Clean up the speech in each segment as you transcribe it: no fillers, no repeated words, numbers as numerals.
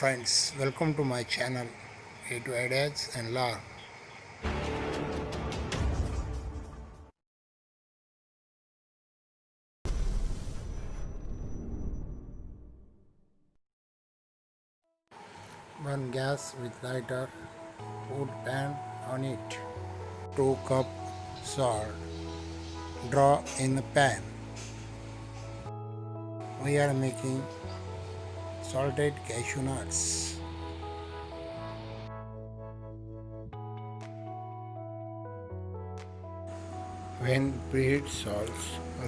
Friends, welcome to my channel A to Ideas and Learn. Burn gas with lighter, put pan on it. 2 cup salt. Draw in the pan. We are making salted cashew nuts. When preheat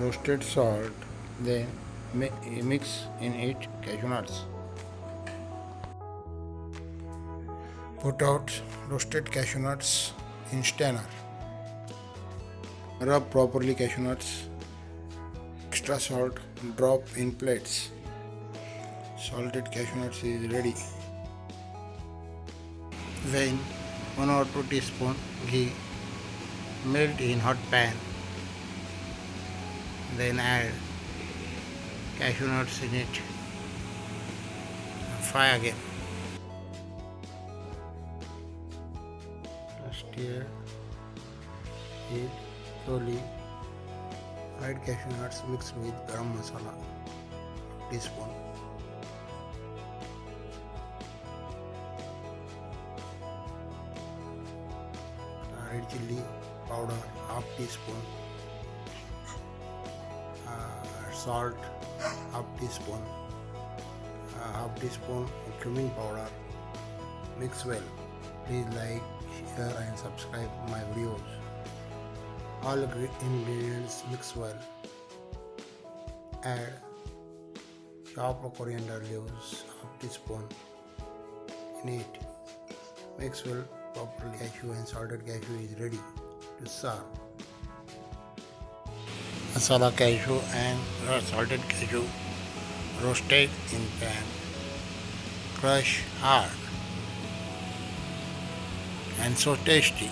roasted salt, then mix in it cashew nuts. Put out roasted cashew nuts in strainer. Rub properly cashew nuts. Extra salt drop in plates. Salted cashew nuts is ready. When 1 or 2 teaspoon ghee, melt in hot pan. Then add cashew nuts in it. Fry again. Stir it slowly. Fried cashew nuts mixed with Garam Masala, teaspoon. Red chilli powder, half teaspoon. Salt, half teaspoon. Half teaspoon cumin powder. Mix well. Please like, share and subscribe my videos. All ingredients mix well. Add chopped coriander leaves, half teaspoon in it. Mix well properly. Cashew and salted cashew is ready to serve. Masala cashew and salted cashew roasted in pan. Crush hard and so tasty.